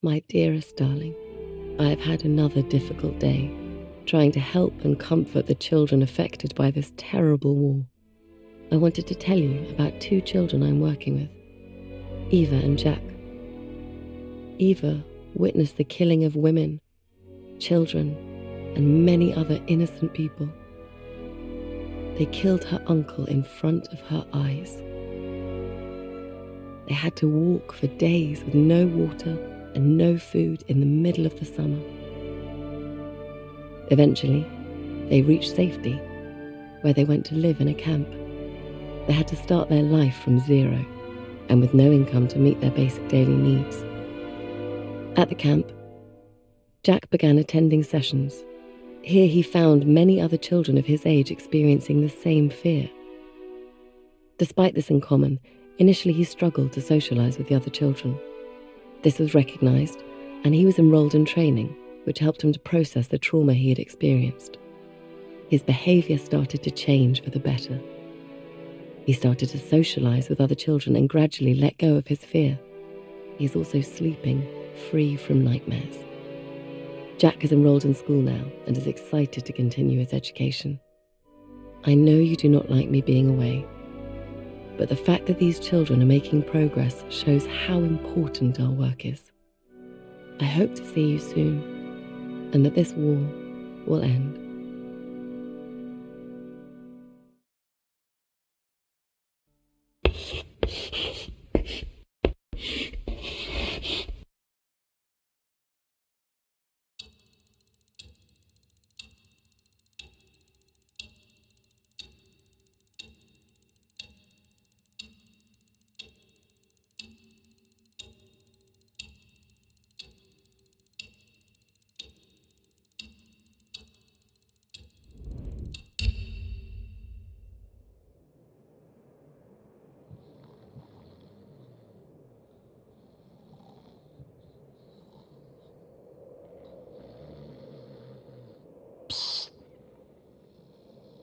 My dearest darling, I have had another difficult day, trying to help and comfort the children affected by this terrible war. I wanted to tell you about two children I'm working with, Eva and Jack. Eva witnessed the killing of women, children, and many other innocent people. They killed her uncle in front of her eyes. They had to walk for days with no water and no food in the middle of the summer. Eventually, they reached safety, where they went to live in a camp. They had to start their life from zero, and with no income to meet their basic daily needs. At the camp, Jack began attending sessions. Here he found many other children of his age experiencing the same fear. Despite this in common, initially he struggled to socialize with the other children. This was recognized, and he was enrolled in training, which helped him to process the trauma he had experienced. His behavior started to change for the better. He started to socialize with other children and gradually let go of his fear. He is also sleeping free from nightmares. Jack is enrolled in school now and is excited to continue his education. I know you do not like me being away, but the fact that these children are making progress shows how important our work is. I hope to see you soon, and that this war will end.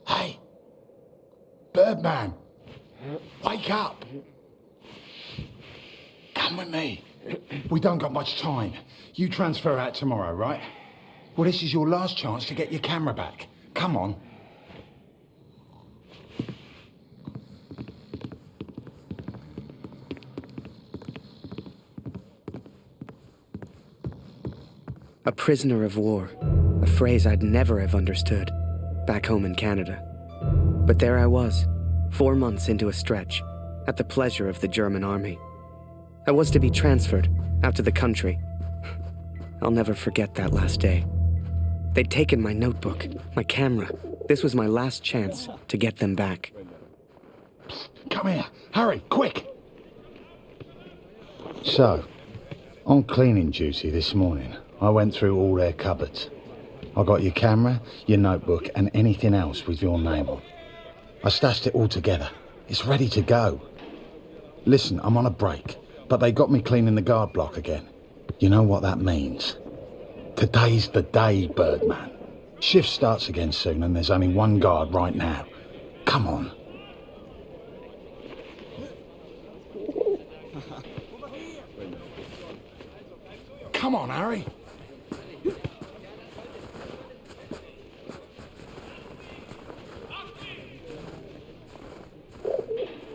Hey, Birdman, wake up. Come with me. We don't got much time. You transfer out tomorrow, right? Well, this is your last chance to get your camera back. Come on. A prisoner of war, a phrase I'd never have understood back home in Canada. But there I was, 4 months into a stretch, at the pleasure of the German army. I was to be transferred out to the country. I'll never forget that last day. They'd taken my notebook, my camera. This was my last chance to get them back. Come here. Hurry, quick. So, on cleaning duty this morning, I went through all their cupboards. I got your camera, your notebook, and anything else with your name on. I stashed it all together. It's ready to go. Listen, I'm on a break, but they got me cleaning the guard block again. You know what that means? Today's the day, Birdman. Shift starts again soon, and there's only one guard right now. Come on. Come on, Harry.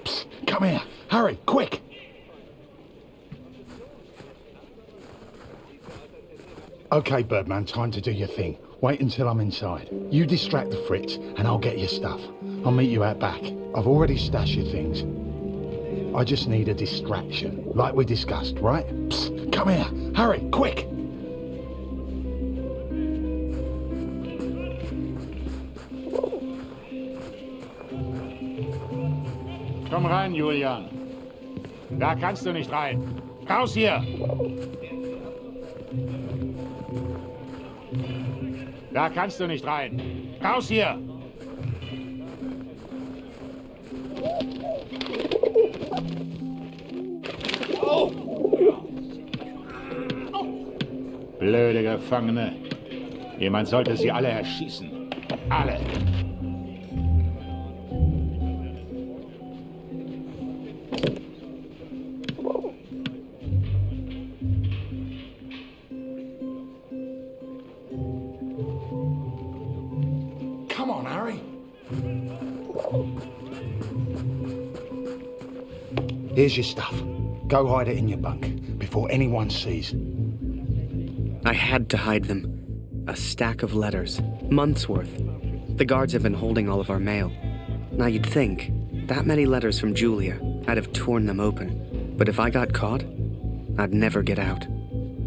Psst, come here. Hurry, quick. Okay, Birdman, time to do your thing. Wait until I'm inside. You distract the Fritz, and I'll get your stuff. I'll meet you out back. I've already stashed your things. I just need a distraction, like we discussed, right? Psst, come here. Hurry, quick. Komm rein, Julian. Da kannst du nicht rein. Raus hier! Da kannst du nicht rein. Raus hier! Blöde Gefangene. Jemand sollte sie alle erschießen. Alle. Here's your stuff. Go hide it in your bunk before anyone sees. I had to hide them. A stack of letters, months worth. The guards have been holding all of our mail. Now you'd think, that many letters from Julia, I'd have torn them open. But if I got caught, I'd never get out.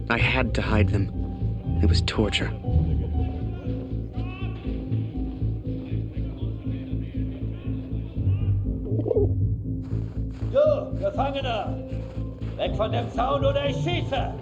I had to hide them. It was torture. Du, Gefangener! Weg von dem Zaun oder ich schieße!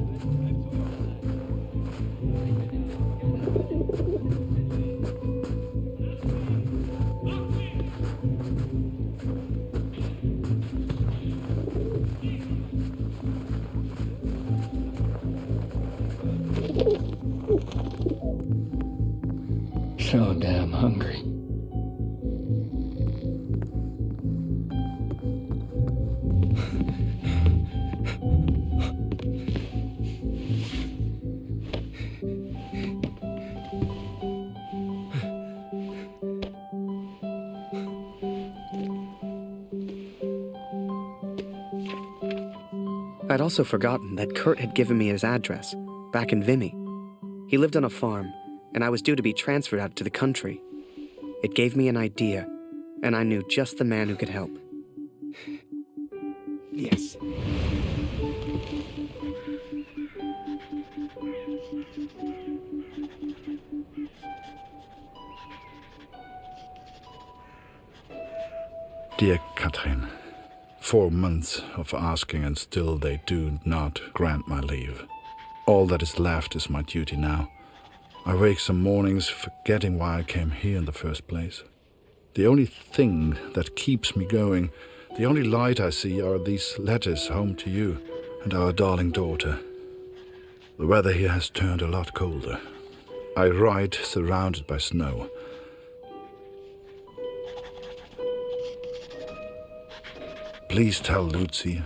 So damn hungry. I'd also forgotten that Kurt had given me his address, back in Vimy. He lived on a farm, and I was due to be transferred out to the country. It gave me an idea, and I knew just the man who could help. Yes. Dear Katrin, 4 months of asking and still they do not grant my leave. All that is left is my duty now. I wake some mornings forgetting why I came here in the first place. The only thing that keeps me going, the only light I see are these letters home to you and our darling daughter. The weather here has turned a lot colder. I ride surrounded by snow. Please tell Lucy.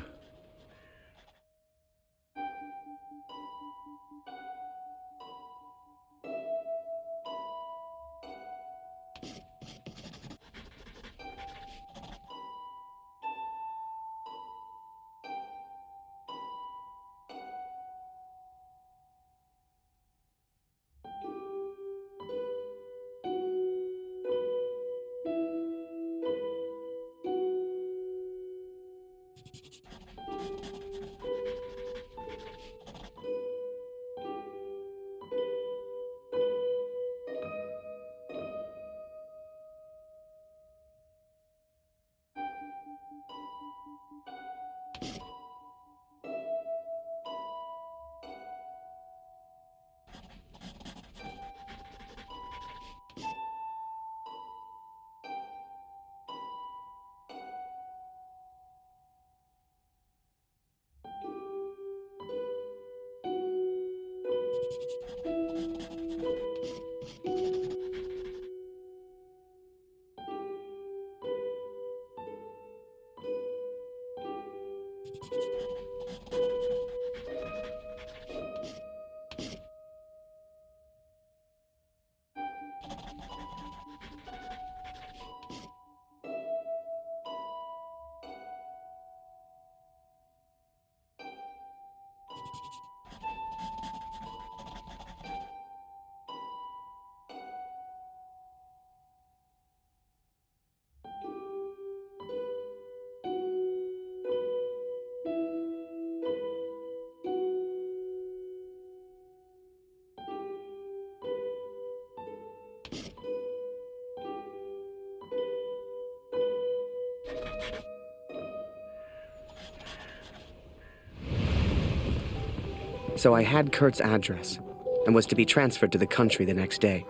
So I had Kurt's address and was to be transferred to the country the next day.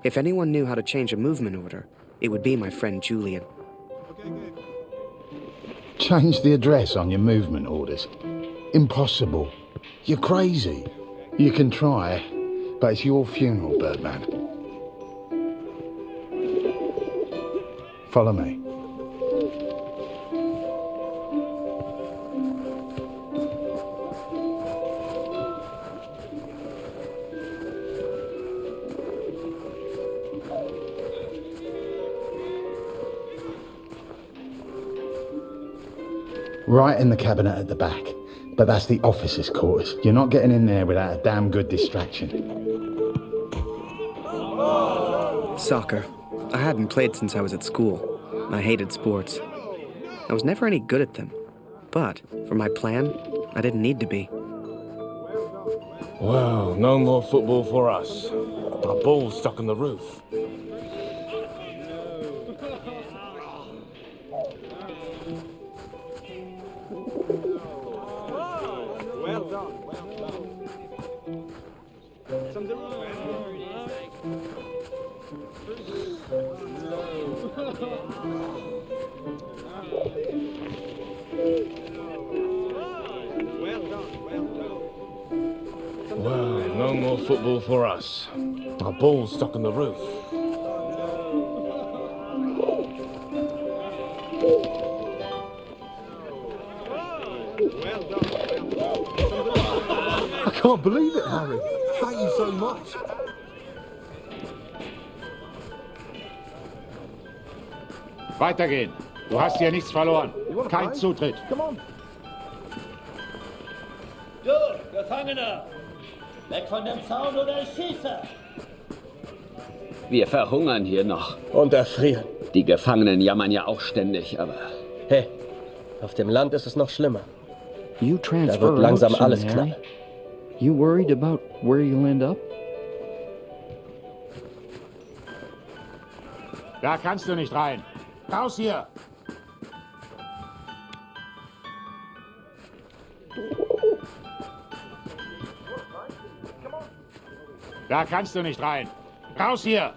If anyone knew how to change a movement order, it would be my friend Julian. Change the address on your movement orders. Impossible. You're crazy. You can try, but it's your funeral, Birdman. Follow me. Right in the cabinet at the back. But that's the officers' quarters. You're not getting in there without a damn good distraction. Soccer. I hadn't played since I was at school. I hated sports. I was never any good at them. But, for my plan, I didn't need to be. Well, no more football for us. Our ball's stuck on the roof. Well done. Well, no more football for us. Our ball's stuck on the roof. I can't believe it, Harry. Thank you so much. Weitergehen. Du hast hier nichts verloren. Kein Zutritt. Come on. Du, Gefangener! Weg von dem Zaun oder ich schieße! Wir verhungern hier noch. Und erfrieren. Die Gefangenen jammern ja auch ständig, aber... Hey, auf dem Land ist es noch schlimmer. You Da transfer wird langsam out alles soon, knapp. Harry. You worried about where you'll end up? Da kannst du nicht rein. Raus hier! Da kannst du nicht rein. Raus hier!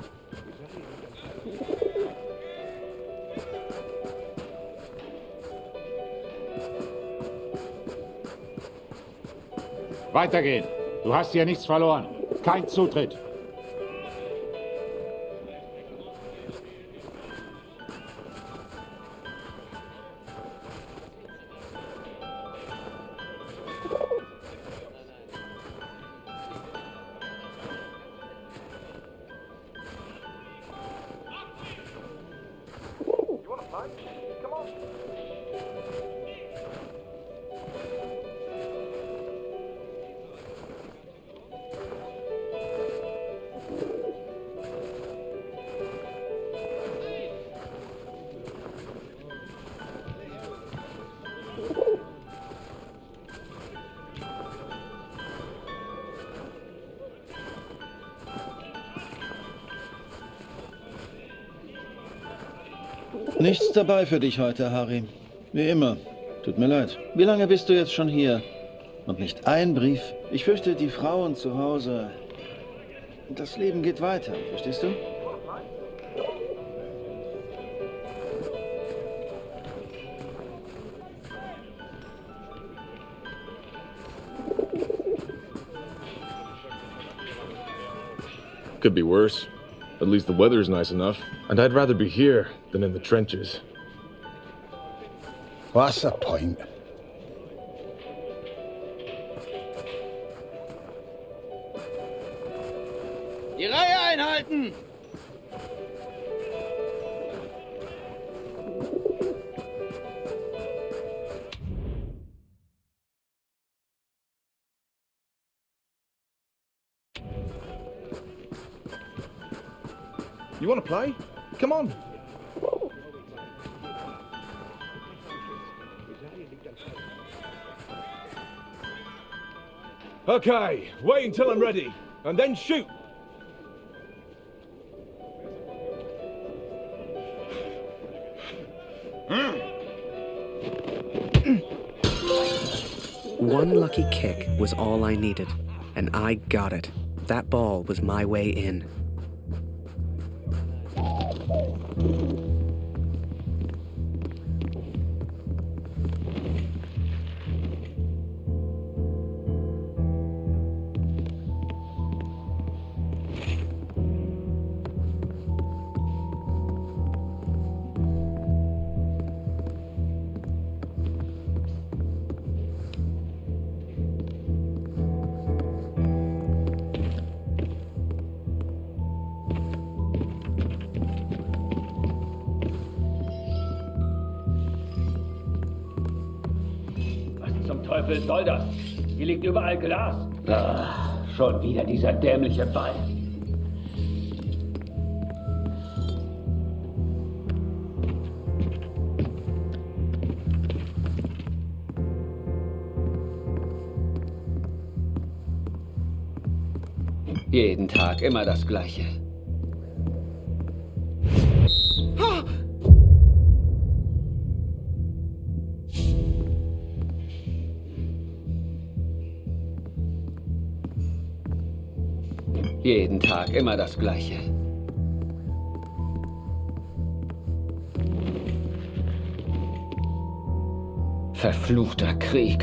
Weitergehen. Du hast hier nichts verloren. Kein Zutritt. Nichts dabei für dich heute, Harry. Wie immer. Tut mir leid. Wie lange bist du jetzt schon hier? Und nicht ein Brief? Ich fürchte, die Frauen zu Hause... Das Leben geht weiter, verstehst du? Could be worse. At least the weather's nice enough. And I'd rather be here than in the trenches. What's the point? Die Reihe einhalten! You want to play? Come on. Okay, wait until I'm ready, and then shoot! One lucky kick was all I needed, and I got it. That ball was my way in. Teufel soll das? Hier liegt überall Glas. Ah, schon wieder dieser dämliche Ball. Jeden Tag immer das Gleiche. Jeden Tag immer das Gleiche. Verfluchter Krieg.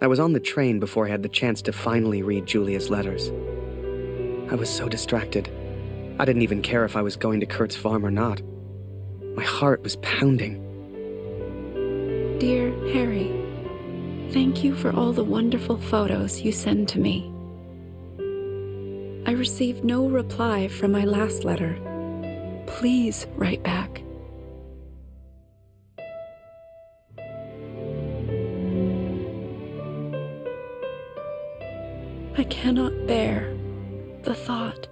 I was on the train before I had the chance to finally read Julia's letters. I was so distracted. I didn't even care if I was going to Kurt's farm or not. My heart was pounding. Dear Harry, thank you for all the wonderful photos you send to me. I received no reply from my last letter. Please write back. I cannot bear the thought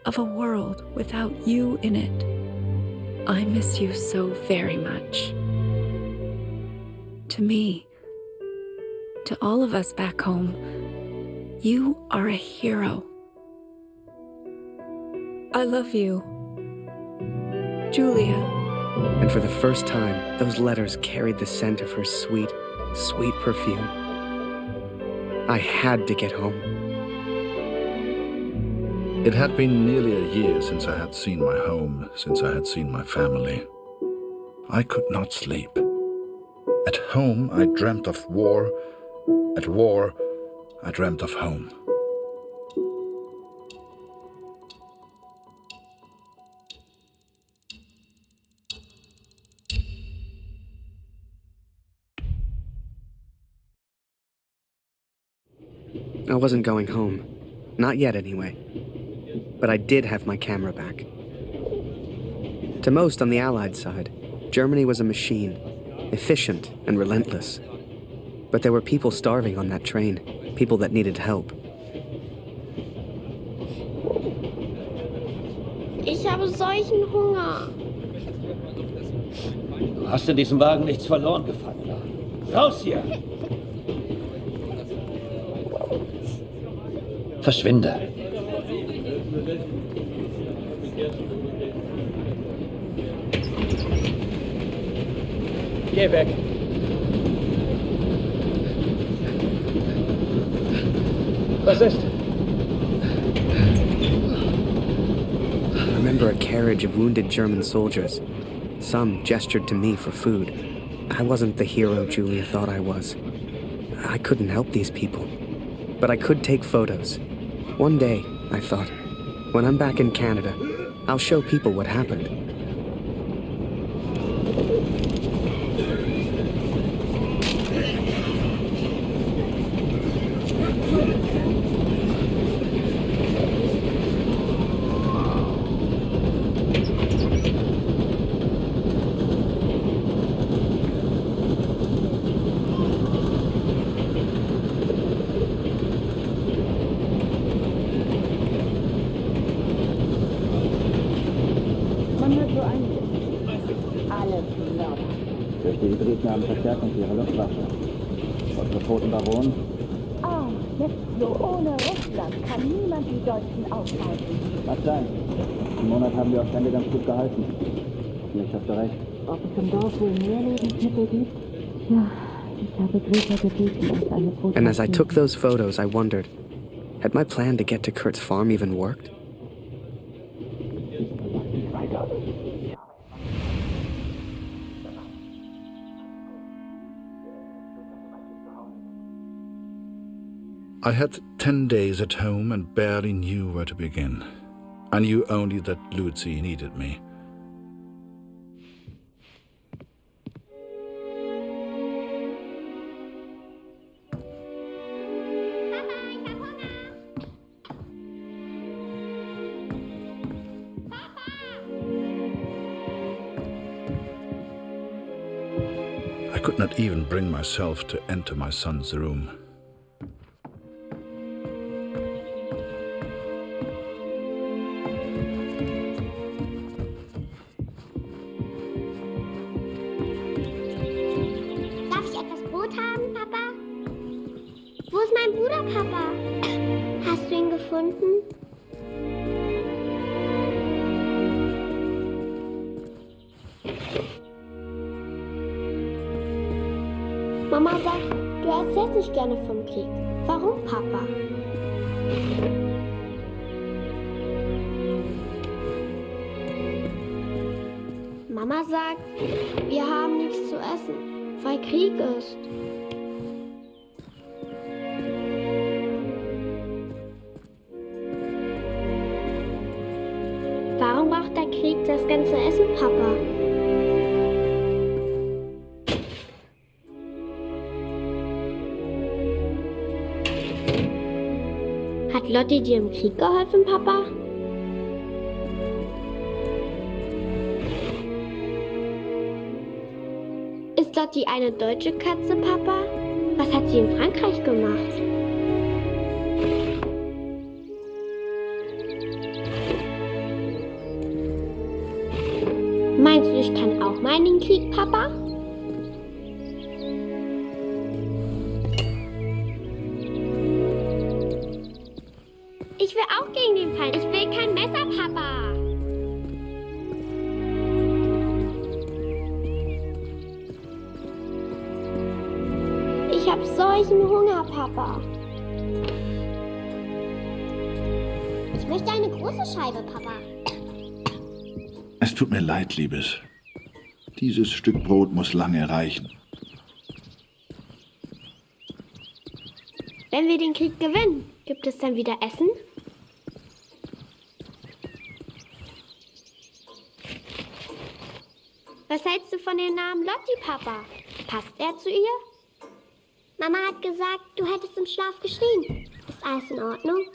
of a world without you in it. I miss you so very much. To me, to all of us back home, you are a hero. I love you, Julia. And for the first time, those letters carried the scent of her sweet, sweet perfume. I had to get home. It had been nearly a year since I had seen my home, since I had seen my family. I could not sleep. At home, I dreamt of war. At war, I dreamt of home. I wasn't going home. Not yet, anyway. But I did have my camera back. To most on the Allied side, Germany was a machine, efficient and relentless. But there were people starving on that train, people that needed help. Ich habe solchen Hunger. Du hast in diesem Wagen nichts verloren, Gefangener. Raus hier! Verschwinde! Geh weg! Was ist? I remember a carriage of wounded German soldiers. Some gestured to me for food. I wasn't the hero Julia thought I was. I couldn't help these people. But I could take photos. One day, I thought, when I'm back in Canada, I'll show people what happened. Durch die Hybriden haben Verstärkung für ihre Luftwaffe. Unsere toten Baronen? Jetzt so ohne Russland kann niemand die Deutschen aufhalten. Mag sein. Im Monat haben die Aufstände ganz gut gehalten. Ich hatte recht. Ob es im Dorf wohl mehr Lebensmittel gibt? And as I took those photos, I wondered, had my plan to get to Kurt's farm even worked? I had 10 days at home and barely knew where to begin. I knew only that Lucy needed me. I could not even bring myself to enter my son's room. Darf ich etwas Brot haben, Papa? Wo ist mein Bruder, Papa? Hast du ihn gefunden? Mama sagt, du erzählst nicht gerne vom Krieg. Warum, Papa? Mama sagt, wir haben nichts zu essen, weil Krieg ist. Warum braucht der Krieg das ganze Essen, Papa? Hat Lotti dir im Krieg geholfen, Papa? Ist Lotti eine deutsche Katze, Papa? Was hat sie in Frankreich gemacht? Meinst du, ich kann auch mal in den Krieg, Papa? Ich will auch gegen den Feind. Ich will kein Messer, Papa. Ich hab solchen Hunger, Papa. Ich möchte eine große Scheibe, Papa. Es tut mir leid, Liebes. Dieses Stück Brot muss lange reichen. Wenn wir den Krieg gewinnen, gibt es dann wieder Essen? Was hältst du von dem Namen Lotti, Papa? Passt er zu ihr? Mama hat gesagt, du hättest im Schlaf geschrien. Ist alles in Ordnung?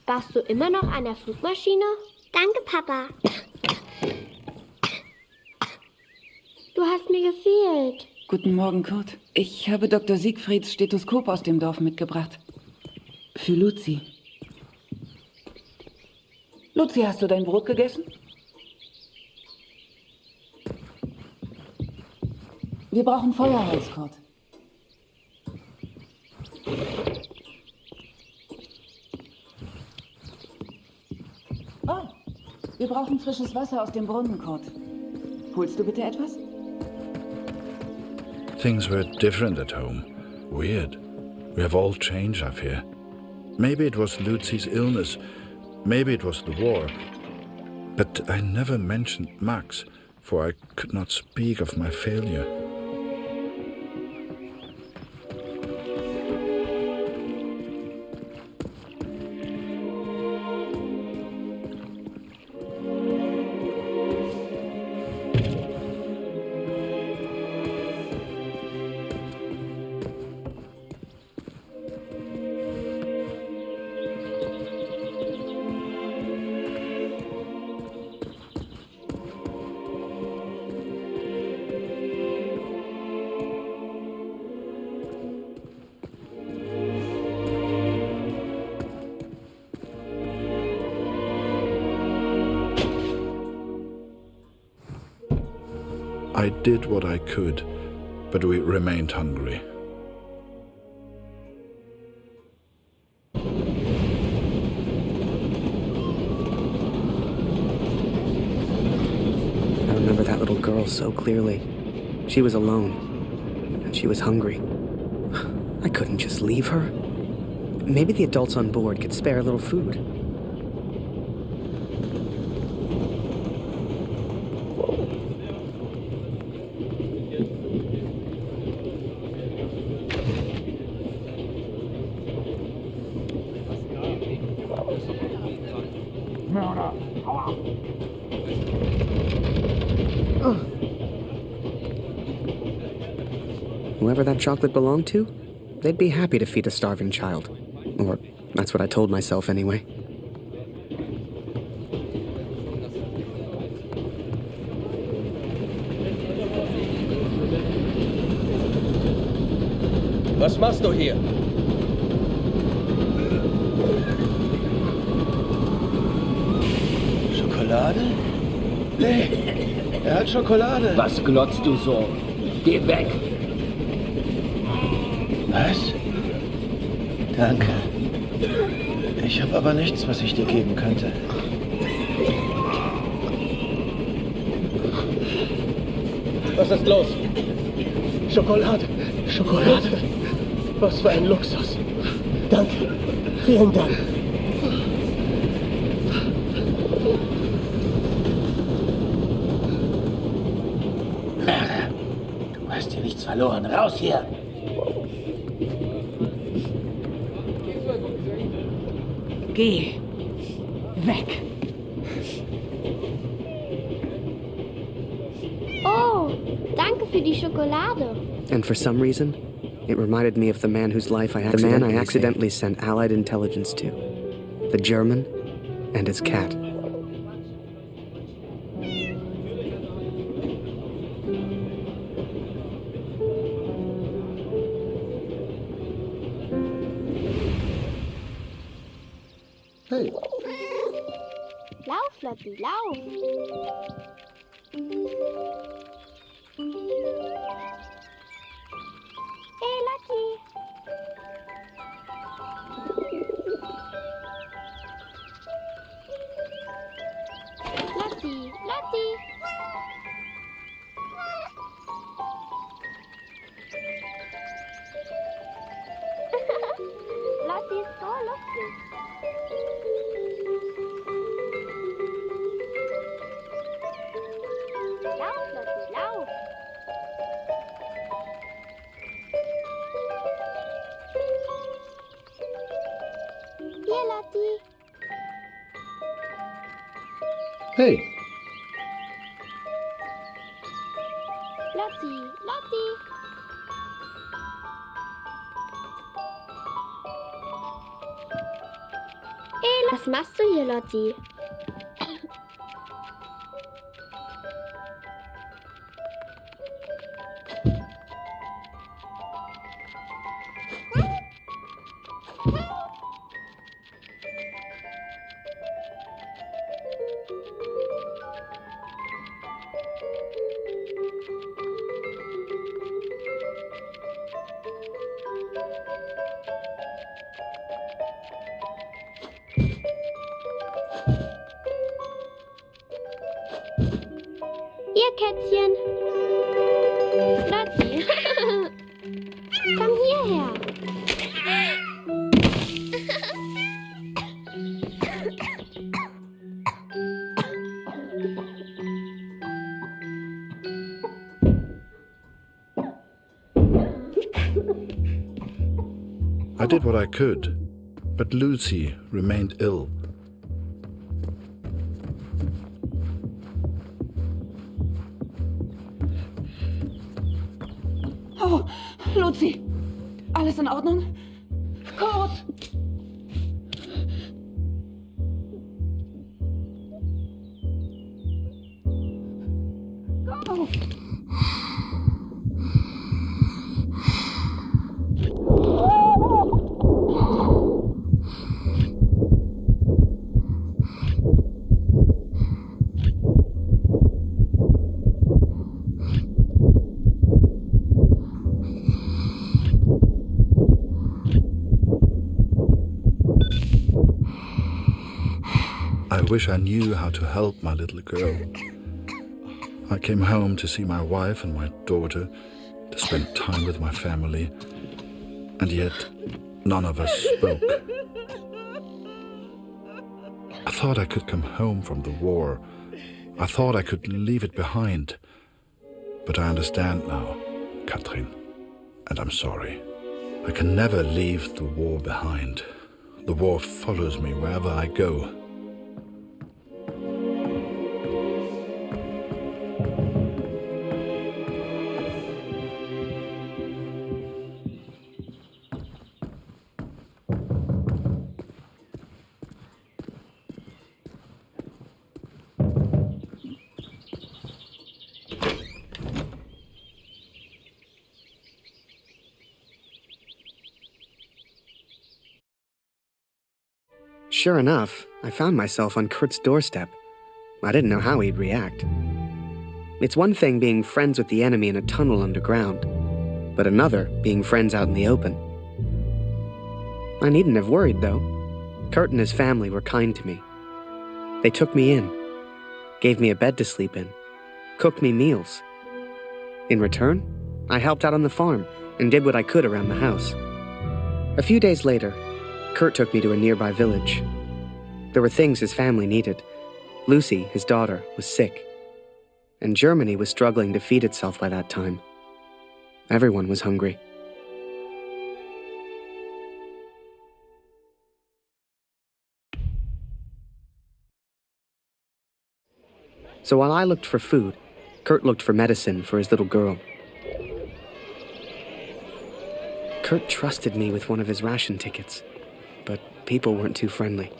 Warst du immer noch an der Flugmaschine? Danke, Papa. Du hast mir gefehlt. Guten Morgen, Kurt. Ich habe Dr. Siegfrieds Stethoskop aus dem Dorf mitgebracht. Für Luzi. Luzi, hast du dein Brot gegessen? Wir brauchen Feuerholz, Kurt. Oh, wir brauchen frisches Wasser aus dem Brunnen, Kurt. Holst du bitte etwas? Things were different at home. Weird. We have all changed, I fear. Maybe it was Lucy's illness. Maybe it was the war. But I never mentioned Max, for I could not speak of my failure. I did what I could, but we remained hungry. I remember that little girl all so clearly. She was alone, and she was hungry. I couldn't just leave her. Maybe the adults on board could spare a little food. Whoever that chocolate belonged to, they'd be happy to feed a starving child. Or that's what I told myself anyway. Was machst du hier? Schokolade? Nee, er hat Schokolade. Was glotzt du so? Geh weg! Was? Danke. Ich habe aber nichts, was ich dir geben könnte. Was ist los? Schokolade. Schokolade. Was für ein Luxus. Danke. Vielen Dank. Du hast hier nichts verloren. Raus hier! Geh. Weg. Oh, danke für die Schokolade. And for some reason, it reminded me of the man whose life I accidentally sent Allied intelligence to. The German and his cat. Hey. Lauf, Lotti, lauf. Hey, Lotti. Lotti, Lotti. Lotti ist so lustig. Lauf, Lotti, lauf. Hier, Lotti. Hey. Lotti, Lotti. Hey, was machst du hier, Lotti? Ihr Kätzchen. Lotti. Komm hierher. I did what I could, but Lucy remained ill. Oh, Lucy. Alles in Ordnung? Kurt! Kurt! I wish I knew how to help my little girl. I came home to see my wife and my daughter, to spend time with my family, and yet none of us spoke. I thought I could come home from the war. I thought I could leave it behind. But I understand now, Katrin, and I'm sorry. I can never leave the war behind. The war follows me wherever I go. Sure enough, I found myself on Kurt's doorstep. I didn't know how he'd react. It's one thing being friends with the enemy in a tunnel underground, but another being friends out in the open. I needn't have worried, though. Kurt and his family were kind to me. They took me in, gave me a bed to sleep in, cooked me meals. In return, I helped out on the farm and did what I could around the house. A few days later, Kurt took me to a nearby village. There were things his family needed. Lucy, his daughter, was sick. And Germany was struggling to feed itself by that time. Everyone was hungry. So while I looked for food, Kurt looked for medicine for his little girl. Kurt trusted me with one of his ration tickets, but people weren't too friendly.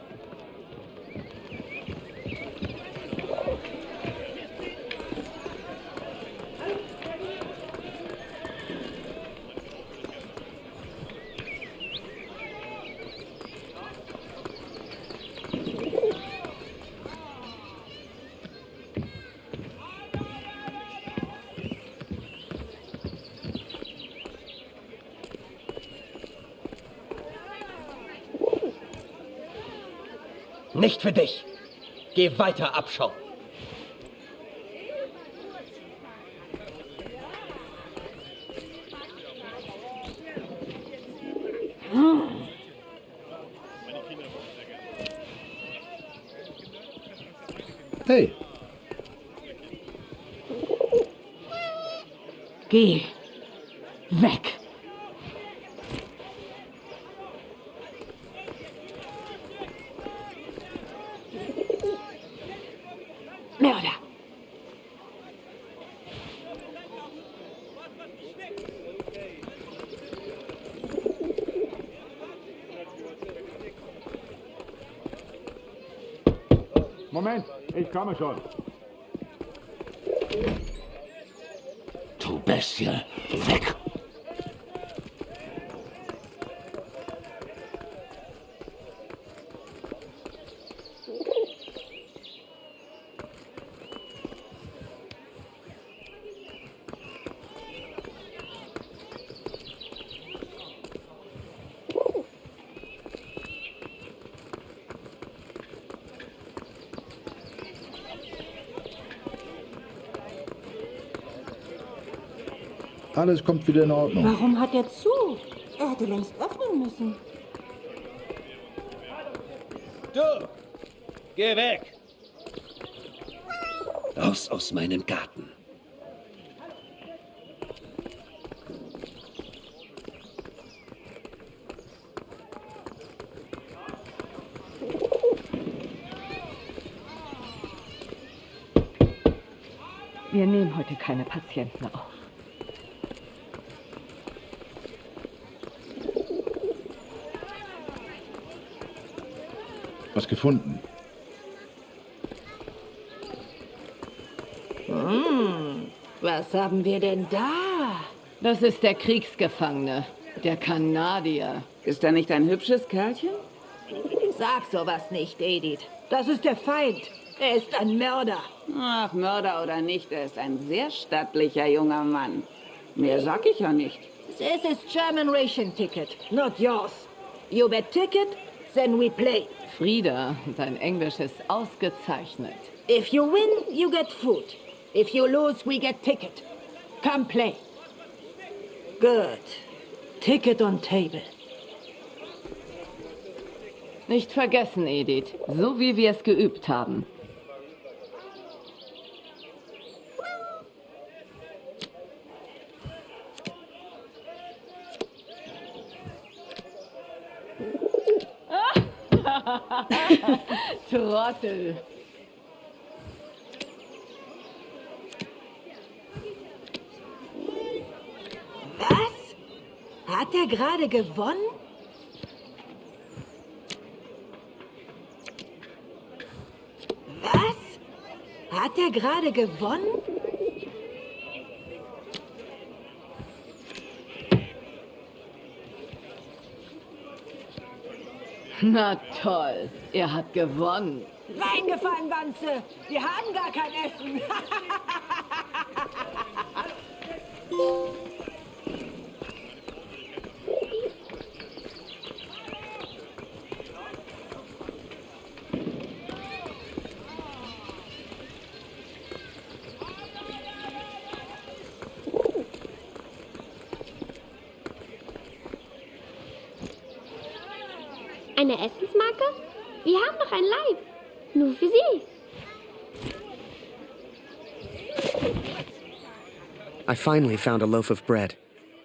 Nicht für dich. Geh weiter, Abschau. Hey. Geh. Weg. Mörder. Moment, ich komme schon. Du Bestie, weg! Alles kommt wieder in Ordnung. Warum hat er zu? Er hätte längst öffnen müssen. Du! Geh weg! Raus aus meinem Garten. Wir nehmen heute keine Patienten auf. Was gefunden? Was haben wir denn da? Das ist der Kriegsgefangene, der Kanadier. Ist er nicht ein hübsches Kerlchen? Sag sowas nicht, Edith. Das ist der Feind. Er ist ein Mörder. Ach, Mörder oder nicht, er ist ein sehr stattlicher junger Mann. Mehr sag ich ja nicht. This is German ration ticket, not yours. You bet ticket, then we play. Frieda, dein Englisch ist ausgezeichnet. If you win, you get food. If you lose, we get ticket. Come play. Good. Ticket on table. Nicht vergessen, Edith. So wie wir es geübt haben. Trottel. Was? Hat er gerade gewonnen? Was? Hat er gerade gewonnen? Na toll, er hat gewonnen. Reingefallen, Wanze! Wir haben gar kein Essen! Eine Essensmarke? Wir haben doch ein Leib. Nur für Sie. I finally found a loaf of bread.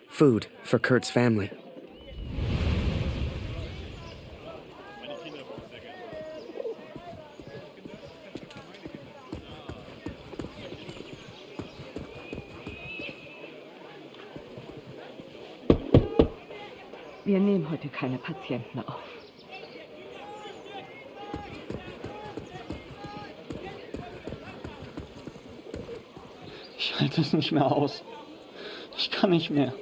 Food for Kurt's family. Wir nehmen heute keine Patienten auf. Ich halte es nicht mehr aus. Ich kann nicht mehr.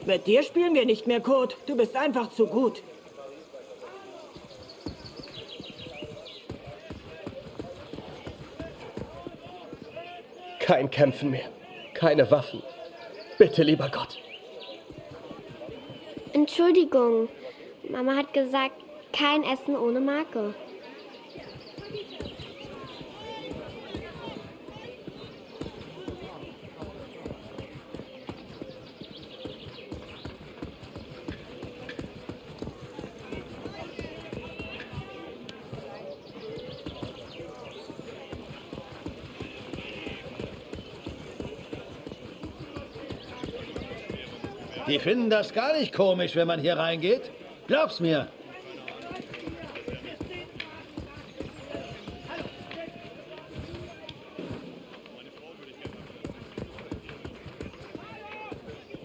Mit dir spielen wir nicht mehr, Kurt. Du bist einfach zu gut. Kein Kämpfen mehr. Keine Waffen. Bitte, lieber Gott. Entschuldigung. Mama hat gesagt, kein Essen ohne Marke. Die finden das gar nicht komisch, wenn man hier reingeht. Glaub's mir.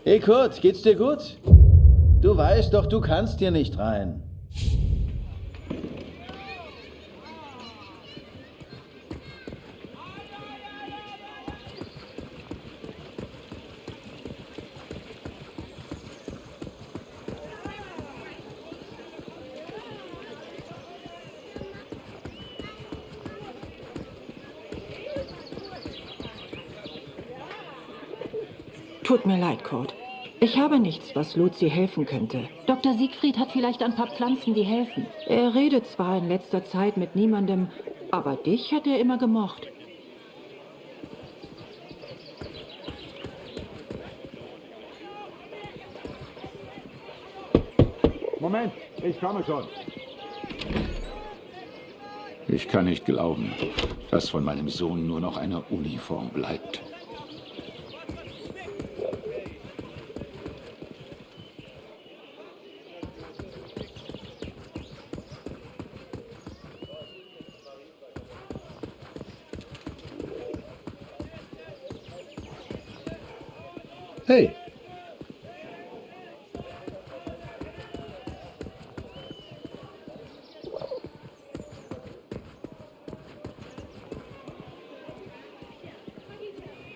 Hey Kurt, geht's dir gut? Du weißt doch, du kannst hier nicht rein. Tut mir leid, Kurt. Ich habe nichts, was Luzi helfen könnte. Dr. Siegfried hat vielleicht ein paar Pflanzen, die helfen. Er redet zwar in letzter Zeit mit niemandem, aber dich hat er immer gemocht. Moment, ich komme schon. Ich kann nicht glauben, dass von meinem Sohn nur noch eine Uniform bleibt. Hey.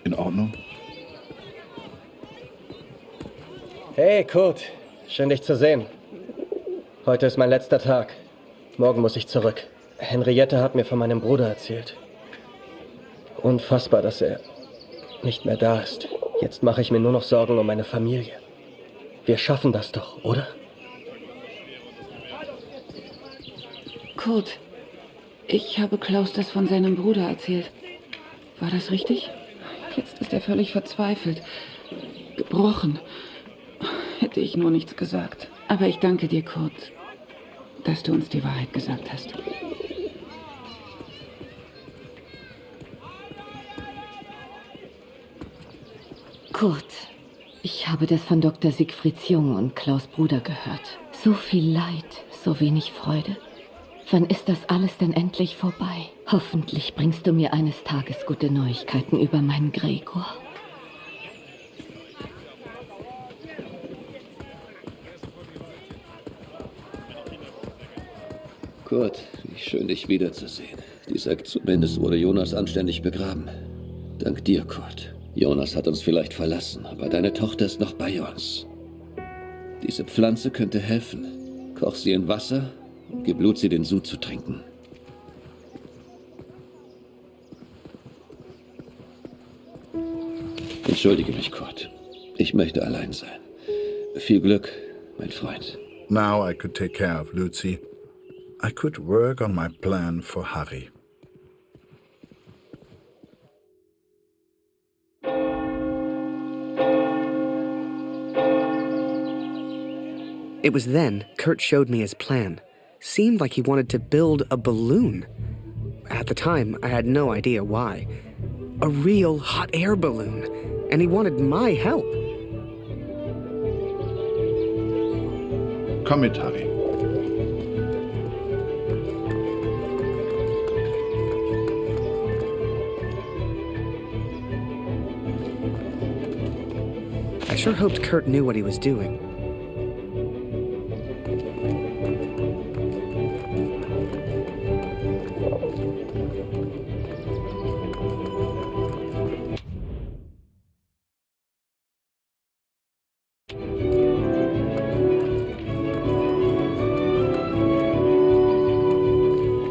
In Ordnung? Hey, Kurt. Schön, dich zu sehen. Heute ist mein letzter Tag. Morgen muss ich zurück. Henriette hat mir von meinem Bruder erzählt. Unfassbar, dass er nicht mehr da ist. Jetzt mache ich mir nur noch Sorgen um meine Familie. Wir schaffen das doch, oder? Kurt, ich habe Klaus das von seinem Bruder erzählt. War das richtig? Jetzt ist er völlig verzweifelt. Gebrochen. Hätte ich nur nichts gesagt. Aber ich danke dir, Kurt, dass du uns die Wahrheit gesagt hast. Kurt, ich habe das von Dr. Siegfrieds Jung und Klaus Bruder gehört. So viel Leid, so wenig Freude. Wann ist das alles denn endlich vorbei? Hoffentlich bringst du mir eines Tages gute Neuigkeiten über meinen Gregor. Kurt, wie schön, dich wiederzusehen. Die sagt zumindest, wurde Jonas anständig begraben. Dank dir, Kurt. Jonas hat uns vielleicht verlassen, aber deine Tochter ist noch bei uns. Diese Pflanze könnte helfen. Koch sie in Wasser und gib Luzi den Sud zu trinken. Entschuldige mich, Kurt. Ich möchte allein sein. Viel Glück, mein Freund. Now I could take care of Lucy. I could work on my plan for Harry. It was then Kurt showed me his plan. Seemed like he wanted to build a balloon. At the time, I had no idea why. A real hot air balloon. And he wanted my help. Komm mit, Harry. I sure hoped Kurt knew what he was doing.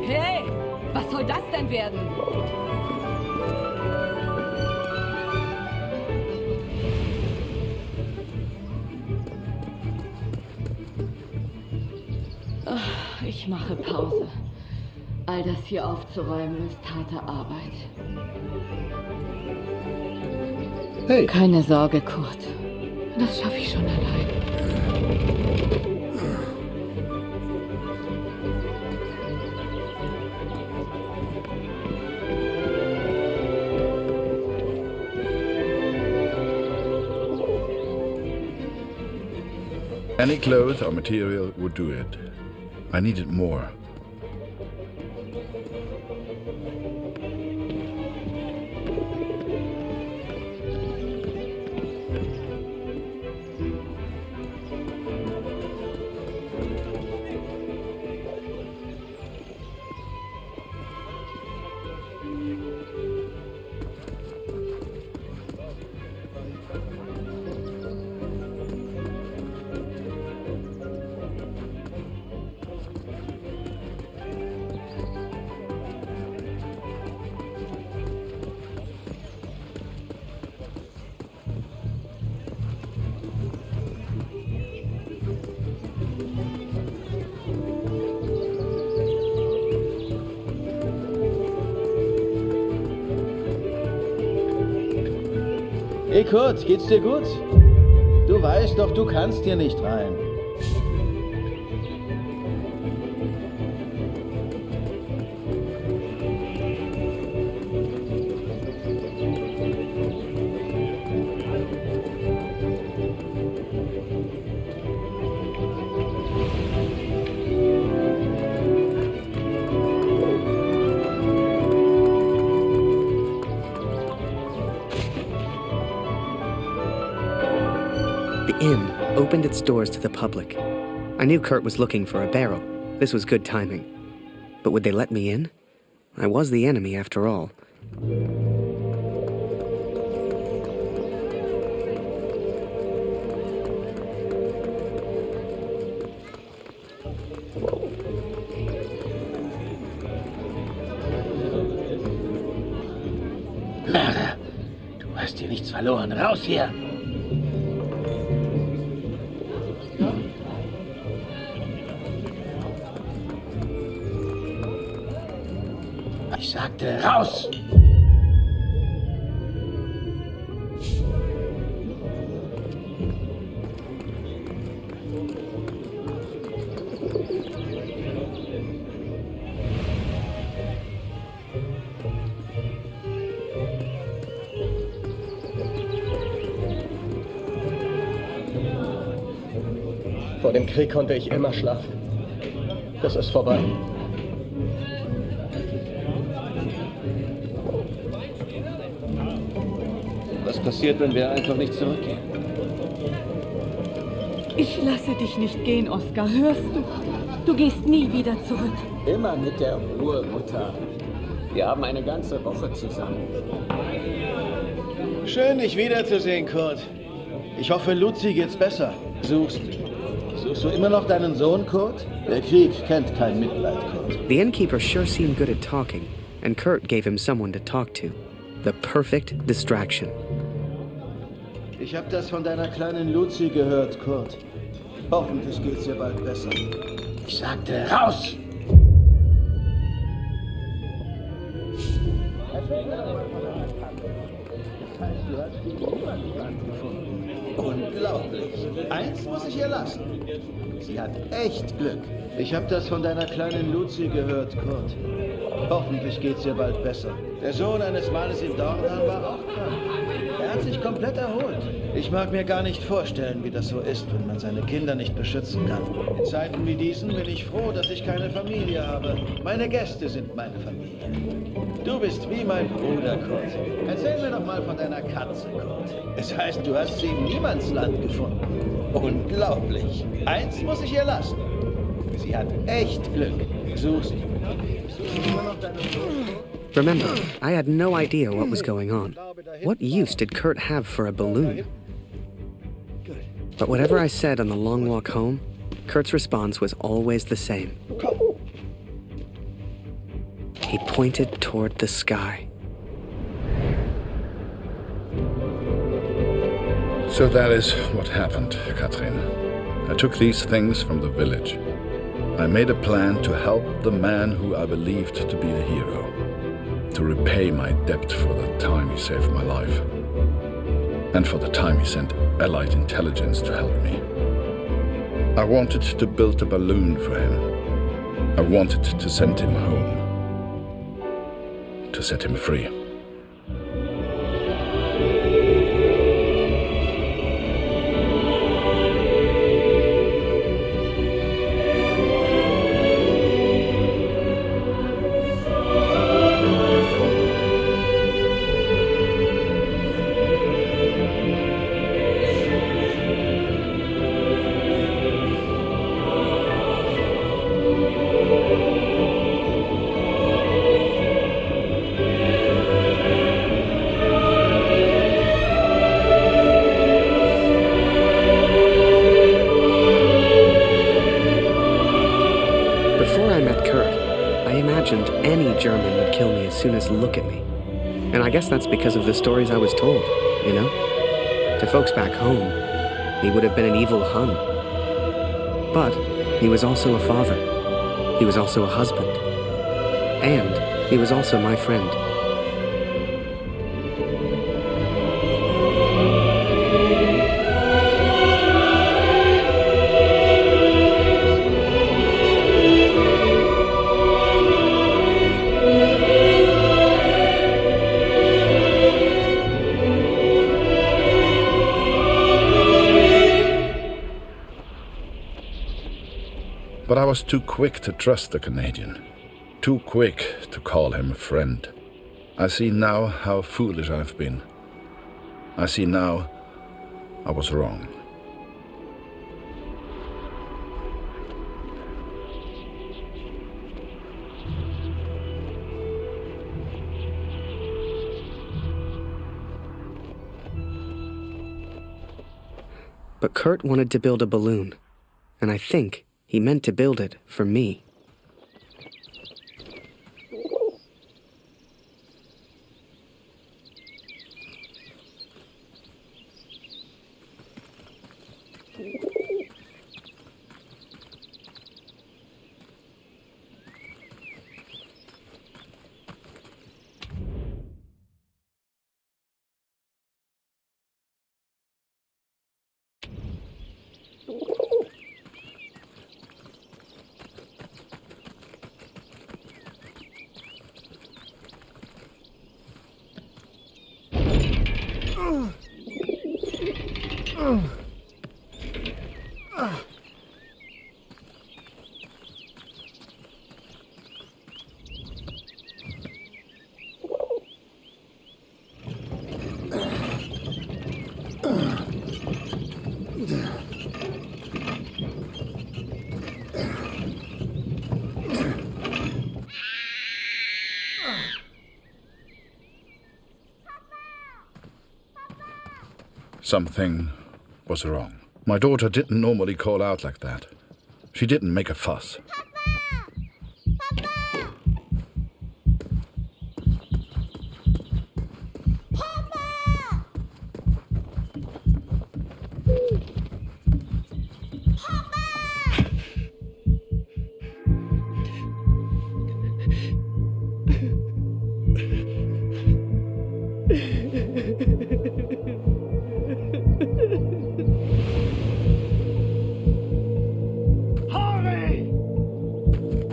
Hey, was soll das denn werden? Ach, ich mache Pause. All das hier aufzuräumen ist harte Arbeit. Hey. Keine Sorge, Kurt. Das schaffe ich schon allein. Any clothes or material would do it. I needed more. Hey Kurt, geht's dir gut? Du weißt doch, du kannst hier nicht rein. The inn opened its doors to the public. I knew Kurt was looking for a barrel. This was good timing. But would they let me in? I was the enemy after all. Mörder! Du hast hier nichts verloren. Raus hier! sagte raus! Vor dem Krieg konnte ich immer schlafen. Das ist vorbei. Was passiert, wenn wir einfach nicht zurückgehen? Ich lasse dich nicht gehen, Oskar. Hörst du? Du gehst nie wieder zurück. Immer mit der Ruhe, Mutter. Wir haben eine ganze Woche zusammen. Schön, dich wiederzusehen, Kurt. Ich hoffe, Luzi geht's besser. Suchst du immer noch deinen Sohn, Kurt? Der Krieg kennt kein Mitleid, Kurt. The innkeeper sure seemed good at talking, and Kurt gave him someone to talk to. The perfect distraction. Ich hab das von deiner kleinen Luzi gehört, Kurt. Hoffentlich geht's ihr bald besser. Ich sagte raus! Unglaublich. Eins muss ich ihr lassen. Sie hat echt Glück. Ich hab das von deiner kleinen Luzi gehört, Kurt. Hoffentlich geht's ihr bald besser. Der Sohn eines Mannes in Dornheim war auch krank. Er hat sich komplett erholt. Ich mag mir gar nicht vorstellen, wie das so ist, wenn man seine Kinder nicht beschützen kann. In Zeiten wie diesen bin ich froh, dass ich keine Familie habe. Meine Gäste sind meine Familie. Du bist wie mein Bruder, Kurt. Erzähl mir doch mal von deiner Katze, Kurt. Es heißt, du hast sie im Niemandsland gefunden. Unglaublich. Eins muss ich ihr lassen. Sie hat echt Glück. Suchst du immer noch deinen Sohn? Remember, I had no idea what was going on. What use did Kurt have for a balloon? But whatever I said on the long walk home, Kurt's response was always the same. He pointed toward the sky. So that is what happened, Katrin. I took these things from the village. I made a plan to help the man who I believed to be the hero, to repay my debt for the time he saved my life, and for the time he sent Allied intelligence to help me. I wanted to build a balloon for him. I wanted to send him home, to set him free. German would kill me as soon as look at me. And I guess that's because of the stories I was told, you know? To folks back home, he would have been an evil Hun. But he was also a father. He was also a husband. And he was also my friend. But I was too quick to trust the Canadian, too quick to call him a friend. I see now how foolish I've been. I see now I was wrong. But Kurt wanted to build a balloon, and I think he meant to build it for me. Something was wrong. My daughter didn't normally call out like that. She didn't make a fuss.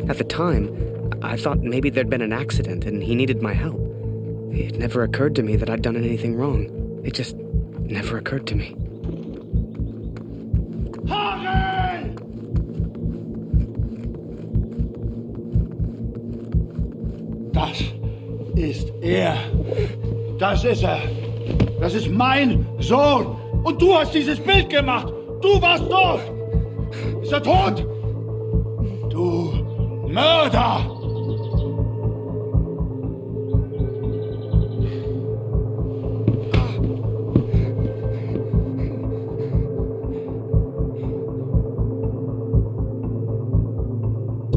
At the time, I thought maybe there'd been an accident and he needed my help. It never occurred to me that I'd done anything wrong. It just never occurred to me. Harry! Das ist er. Das ist er. Das ist mein Sohn. Und du hast dieses Bild gemacht. Du warst dort. Ist er tot? Du Mörder!